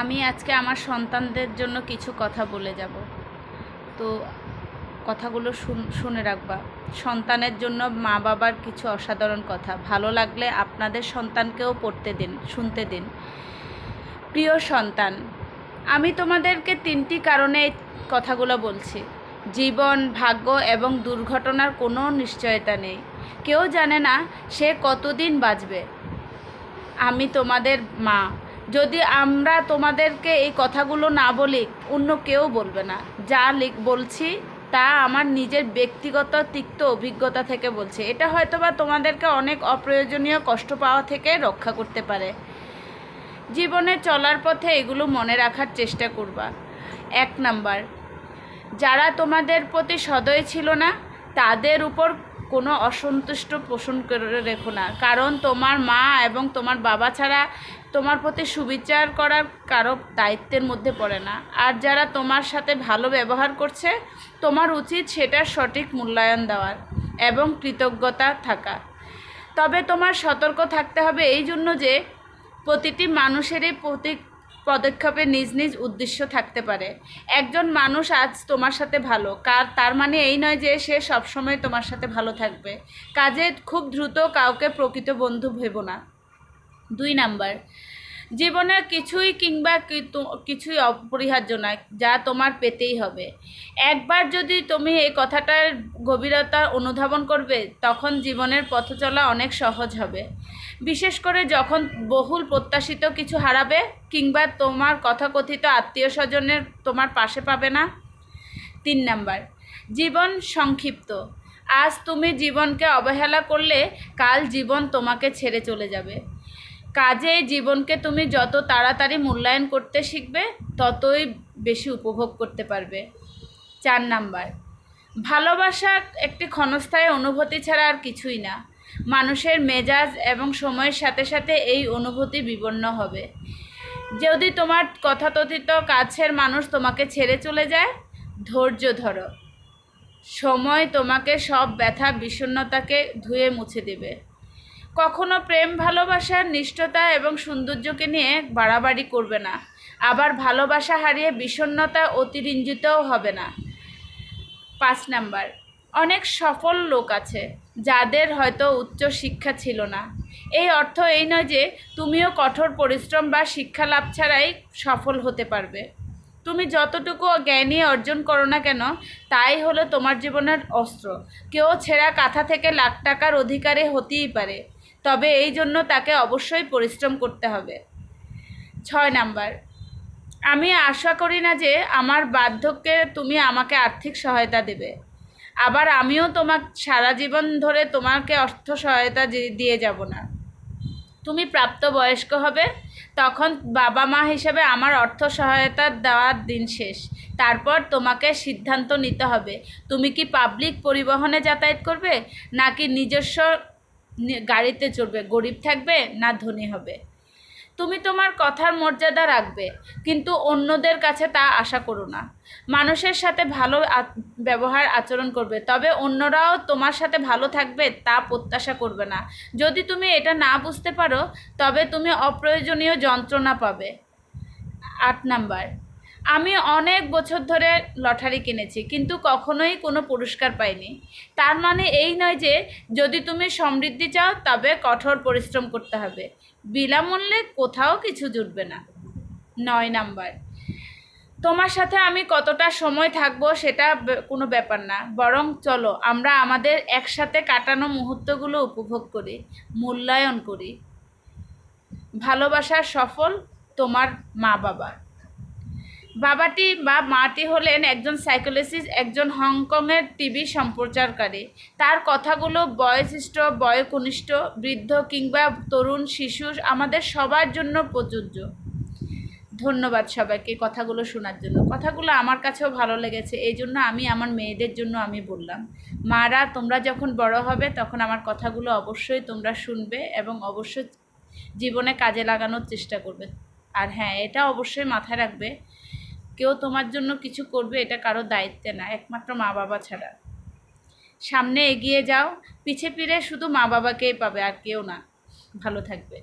আমি আজকে আমার সন্তানদের জন্য কিছু কথা বলে যাব। তো কথাগুলো শুনে রাখবা। সন্তানের জন্য মা বাবার কিছু অসাধারণ কথা, ভালো লাগলে আপনাদের সন্তানকেও পড়তে দিন, শুনতে দিন। প্রিয় সন্তান, আমি তোমাদেরকে 3টি কারণে এই কথাগুলো বলছি। জীবন, ভাগ্য এবং দুর্ঘটনার কোনো নিশ্চয়তা নেই। কেউ জানে না সে কতদিন বাঁচবে। আমি তোমাদের মা। যদি আমরা তোমাদেরকে এই কথাগুলো না বলি, অন্য কেউ বলবে না। যা বলছি তা আমার নিজের ব্যক্তিগত তিক্ত অভিজ্ঞতা থেকে বলছি। এটা হয়তোবা তোমাদেরকে অনেক অপ্রয়োজনীয় কষ্ট পাওয়া থেকে রক্ষা করতে পারে। জীবনে চলার পথে এগুলো মনে রাখার চেষ্টা করবা। 1 নাম্বার, যারা তোমাদের প্রতি সদয় ছিল না তাদের উপর কোনো অসন্তুষ্ট পোষণ করে রেখো না, কারণ তোমার মা এবং তোমার বাবা ছাড়া তোমার প্রতি সুবিচার করার কারো দায়িত্বের মধ্যে পড়ে না। আর যারা তোমার সাথে ভালো ব্যবহার করছে, তোমার উচিত সেটার সঠিক মূল্যায়ন দেওয়ার এবং কৃতজ্ঞতা থাকা। তবে তোমার সতর্ক থাকতে হবে এই জন্য যে প্রতিটি মানুষেরই পদক্ষেপে নিজ নিজ উদ্দেশ্য থাকতে পারে। একজন মানুষ আজ তোমার সাথে ভালো, তার মানে এই নয় যে সে সবসময় তোমার সাথে ভালো থাকবে। কাজে খুব দ্রুত কাউকে প্রকৃত বন্ধু ভেবো না। 2 নাম্বার, জীবনে কিছুই অপরিহার্য নয় যা তোমার পেতেই হবে। একবার যদি তুমি এই কথাটার গভীরতা অনুধাবন করবে, তখন জীবনের পথ চলা অনেক সহজ হবে। বিশেষ করে যখন বহুল প্রত্যাশিত কিছু হারাবে কিংবা তোমার কথাকথিত আত্মীয় স্বজনের তোমার পাশে পাবে না। 3 নাম্বার, জীবন সংক্ষিপ্ত। আজ তুমি জীবনকে অবহেলা করলে কাল জীবন তোমাকে ছেড়ে চলে যাবে। কাজেই জীবনকে তুমি যত তাড়াতাড়ি মূল্যায়ন করতে শিখবে, ততই বেশি উপভোগ করতে পারবে। 4 নাম্বার, ভালোবাসা একটি ক্ষণস্থায়ী অনুভূতি ছাড়া আর কিছুই না। মানুষের মেজাজ এবং সময়ের সাথে সাথে এই অনুভূতি বিবর্ণ হবে। যদি তোমার কথাতথিত কাছের মানুষ তোমাকে ছেড়ে চলে যায়, ধৈর্য ধরো। সময় তোমাকে সব ব্যথা বিষণ্ণতাকে ধুয়ে মুছে দেবে। কখনো প্রেম ভালোবাসার নিষ্ঠতা এবং সৌন্দর্যকে নিয়ে বাড়াবাড়ি করবে না, আবার ভালোবাসা হারিয়ে বিষণ্ণতা অতিরঞ্জিতও হবে না। 5 নাম্বার, অনেক সফল লোক আছে যাদের হয়তো উচ্চ শিক্ষা ছিল না। এই অর্থ এই নয় যে তুমিও কঠোর পরিশ্রম বা শিক্ষা লাভ ছাড়াই সফল হতে পারবে। তুমি যতটুকু জ্ঞানী অর্জন করো না কেন, তাই হলো তোমার জীবনের অস্ত্র। কেউ ছেঁড়া কাঁথা থেকে লাখ টাকার অধিকারী হতেই পারে, তবে এই জন্য তাকে অবশ্যই পরিশ্রম করতে হবে। 6 নাম্বার, আমি আশা করি না যে আমার বার্ধক্যে তুমি আমাকে আর্থিক সহায়তা দেবে, আবার আমিও সারা জীবন ধরে তোমাকে অর্থ সহায়তা দিয়ে যাব না। তুমি প্রাপ্তবয়স্ক হবে, তখন বাবা মা হিসেবে আমার অর্থ সহায়তা দেওয়ার দিন শেষ। তারপর তোমাকে সিদ্ধান্ত নিতে হবে, তুমি কি পাবলিক পরিবহনে যাতায়াত করবে নাকি নিজস্ব গাড়িতে চড়বে, গরিব থাকবে না ধনী হবে। তুমি তোমার কথার মর্যাদা রাখবে, কিন্তু অন্যদের কাছে তা আশা করো না। মানুষের সাথে ভালো ব্যবহার আচরণ করবে, তবে অন্যরাও তোমার সাথে ভালো থাকবে তা প্রত্যাশা করবে না। যদি তুমি এটা না বুঝতে পারো, তবে তুমি অপ্রয়োজনীয় যন্ত্রণা পাবে। 8 নাম্বার, আমি অনেক বছর ধরে লটারি কিনেছি কিন্তু কখনোই কোনো পুরস্কার পাইনি। তার মানে এই নয় যে যদি তুমি সমৃদ্ধি চাও তবে কঠোর পরিশ্রম করতে হবে, বিনামূল্যে কোথাও কিছু জুটবে না। 9 নাম্বার, তোমার সাথে আমি কতটা সময় থাকবো সেটা কোনো ব্যাপার না, বরং চলো আমরা আমাদের একসাথে কাটানো মুহূর্তগুলো উপভোগ করি, মূল্যায়ন করি। ভালোবাসার সফল তোমার মা বাবা। বাবাটি বা মাটি হলেন একজন সাইকোলজিস্ট, একজন হংকংয়ের টিভি সম্প্রচারকারী। তার কথাগুলো বয়োজ্যেষ্ঠ, বয়োকনিষ্ঠ, বৃদ্ধ কিংবা তরুণ, শিশু, আমাদের সবার জন্য প্রযোজ্য। ধন্যবাদ সবাইকে কথাগুলো শোনার জন্য। কথাগুলো আমার কাছেও ভালো লেগেছে, এই জন্য আমি আমার মেয়েদের জন্য আমি বললাম। মারা, তোমরা যখন বড় হবে তখন আমার কথাগুলো অবশ্যই তোমরা শুনবে এবং অবশ্যই জীবনে কাজে লাগানোর চেষ্টা করবে। আর হ্যাঁ, এটা অবশ্যই মাথায় রাখবে, কেউ তোমার জন্য কিছু করবে এটা কারো দায়িত্বে না, একমাত্র মা বাবা ছাড়া। সামনে এগিয়ে যাও, পিছে ফিরে শুধু মা বাবাকেই পাবে আর কেউ না। ভালো থাকবে।